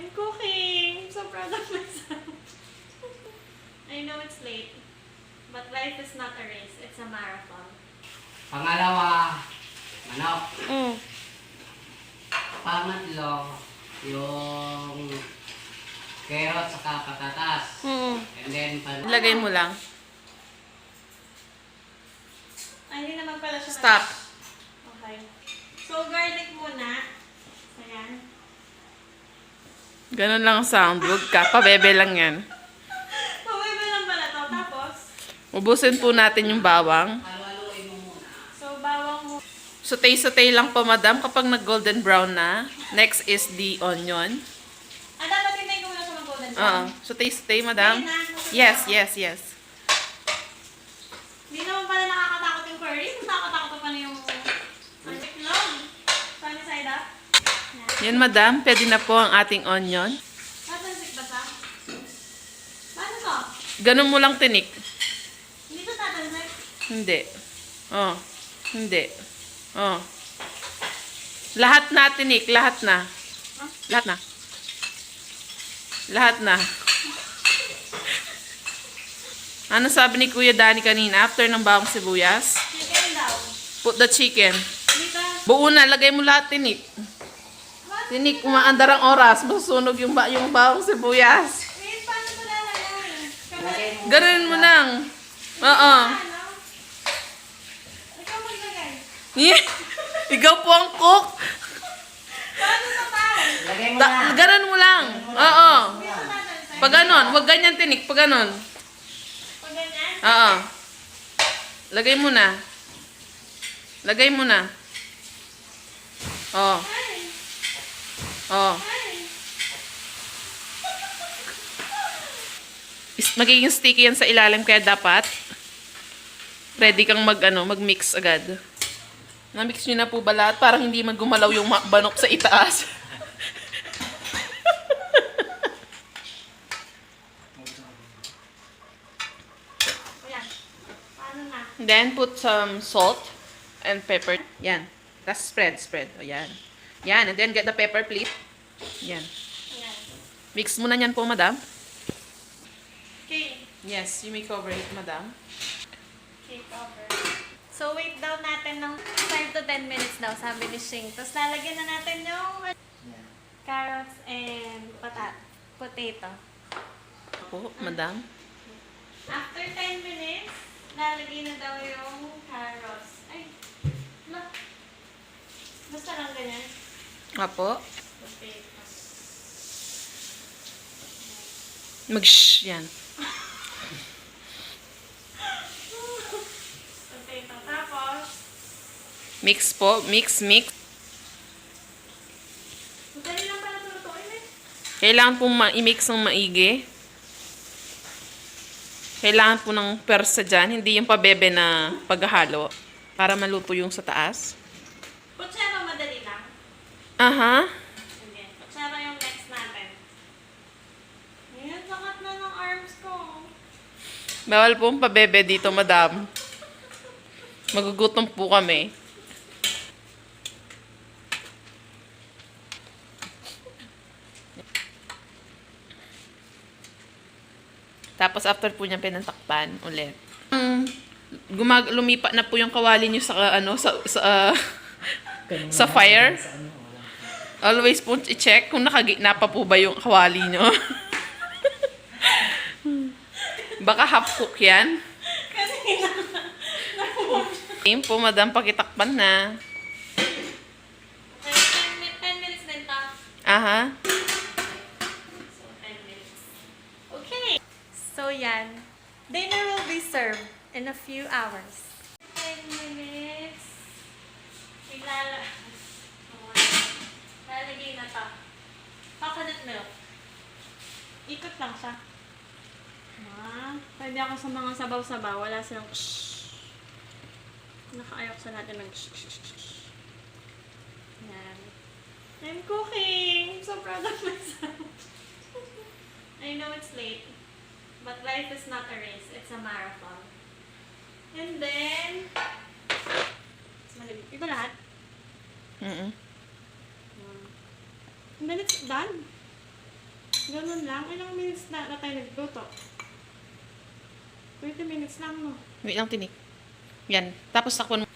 I'm cooking. I'm so proud of myself. I know it's late, but life is not a race. It's a marathon. Pangalawa, manok. Mm. Pangatlo, yung carrot saka patatas. And then, Ilagay mo lang. Ay, hindi naman pala siya. Stop. Okay. So, garlic muna. Ayan. Ganun lang ang sound. Huwag ka. Pabebe lang yan. Pawebe lang pala to. Tapos, Ubusin po natin yung bawang. haluhaluin mo muna. so, bawang mo. Saute-saute lang po, madam, kapag nag-golden brown na. Next is the onion. Dapat hintayin ko muna siya mag-golden brown. Saute-saute, madam. Yes, yes, yes. Hindi naman pala nakakatakot yung curry. Nakakatakot pa pala yung itlog. Sunny side up. Yan, madam. Pwede na po ang ating onion. Tatansik ba siya? Paano to? Ganun mo lang tinik. Hindi to tatansik. Hindi. Oh. Hindi. Oh. Lahat na tinik. Lahat na. Lahat na. Lahat na. Ano sabi ni Kuya Danny kanina after ng bawang sibuyas? Chicken daw. Put the chicken. Dito. Buo na, lagay mo lahat tinik. Tinik, umaandar ang oras. Masusunog yung bawang sibuyas. Wait, paano ko lalagay? Ganun mo lang. Oo. Ano? Ikaw maglagay. Yeah. Ikaw po ang cook. Paano to tayo? Lagay mo na. Ganun mo lang. Oo. Dito tatansik. Pag ganon, huwag ganyan tinik. Pag ganon. Pag ganyan. Oo. Lagay mo na. Lagay mo na. Oo. Ay. Oo. Ay. Magiging sticky yan sa ilalim kaya dapat ready kang mag-mix agad. Na-mix nyo na po ba lahat? Parang hindi man gumalaw yung banok sa itaas. Ayan. Paano na? Then put some salt and pepper. Yan. Tapos spread. O yan. Yan. And then get the pepper plate. Yan. Ayan. Mix mo na yan po, madam. Okay. Yes, you may cover it, madam. Okay, cover. So, wait daw natin ng 5 to 10 minutes daw, sabi ni Shing. Tapos, lalagyan na natin yung carrots and potato. Po, madam. After 10 minutes, lalagyan na daw yung carrots. Ay, look. Basta lang ganyan. Apo. Potato. Mag-shh. Yan. Potato. Tapos, Mix po. Mix. madali lang pala tulutuin eh. Kailangan po i-mix ng maigi. Kailangan po ng persa dyan. Hindi yung pabebe na paghahalo. Para maluto yung sa taas. Kutsara, madali lang. Aha. Sige. Kutsara yung next natin. Ayan, sakat na ng arms ko. Bawal po ang pabebe dito, madam. Magugutom po kami. Tapos after po niya pinantakpan ulit. Lumipa na po yung kawali niyo sa sa fire. Always po i-check kung nakagitna pa po ba yung kawali niyo. Baka half cook yan. Kasi Game po, madam, pakitakpan na. okay, 10 minutes din ta. Aha. So, 10 minutes. Okay. So, yan. Dinner will be served in a few hours. 10 minutes. Lalagay na to. Coconut milk. Ikot lang siya. Pwede ako sa mga sabaw-sabaw. Wala silang nakaayok sa natin ng Yan. I'm cooking! I'm so proud of myself. I know it's late, but life is not a race. It's a marathon. And then, ito lahat. Mm-mm. And then it's done. Ganun lang. Ilang minutes na tayo nagluto? 20 minutes lang, no? Wait lang, tinik. Yan. Tapos takpan mo.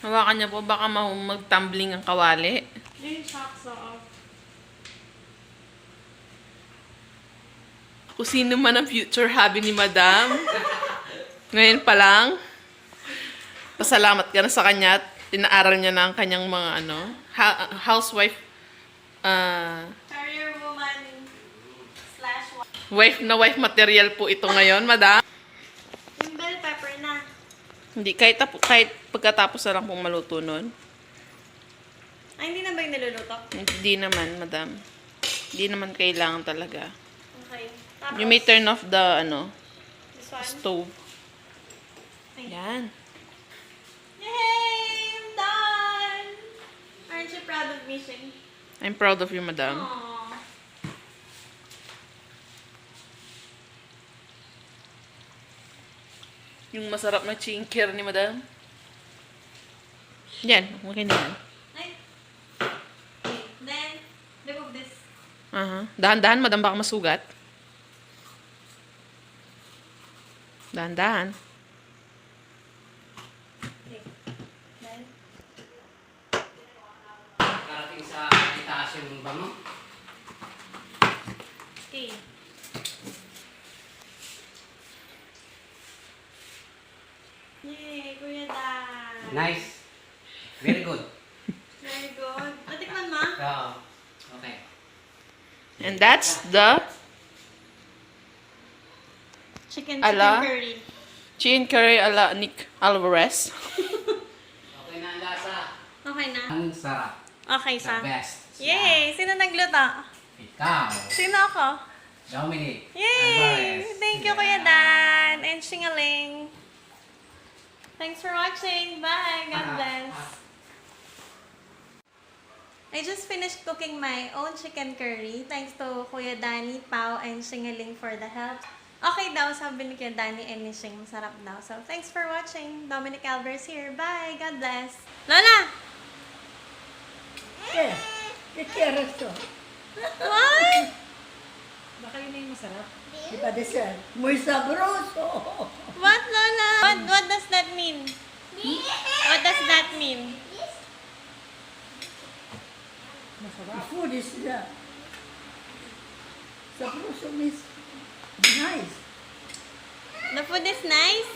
Hawakan niya po, baka magtumbling ang kawali. Yung shocks off. Kung sino man ang future hubby ni Madam. Ngayon pa lang. Pasalamat ka na sa kanya at inaaral niya na ang kanyang mga housewife, Career woman / wife material po ito ngayon, Madam. Yung bell pepper na. Hindi, kahit pagkatapos na lang pong maluto nun. Ay, hindi na ba yung niluluto? Hindi naman, Madam. Hindi naman kailangan talaga. Okay. Tapos, You may turn off the, this one. stove. Ay. Yan. Yay! I'm done! Aren't you proud of me, Shing? I'm proud of you, Madam. Aww. Yung masarap na chinker ni Madam. Yan, okay na yan. Ay. Okay. Then, remove this. Dahan-dahan, Madam, baka masugat. Dahan-dahan. Okay. Then, Karating sa itaas yung bango. okay. Yay, Kuya Dan. Nice. Very good. Very good. Natikman mo? Oo. Okay. And that's the Chicken Ala. curry. chicken curry ala Nick Alvarez. Okay na ang lasa. Okay na. Ang sarap. Okay, The sa. best. Yay! Sino nagluto? Ikaw. Sino ako? Dominic. Yay! Alvarez. Thank you, Kuya Dan. And Shingaling. Thanks for watching. Bye. God bless. I just finished cooking my own chicken curry. Thanks to Kuya Danny, Pao, and Shingaling for the help. Okay daw, sabi ni Kuya Danny and ni Shing. Masarap daw. So, thanks for watching. Dominic Alvarez here. Bye. God bless. Lola! ¿Qué quieres tú? What? Baka yun na yung masarap. Di ba dessert? Muy sabroso! What, Lola? What does that mean? What does that mean? Masarap. The food is sabroso means nice. The food is nice?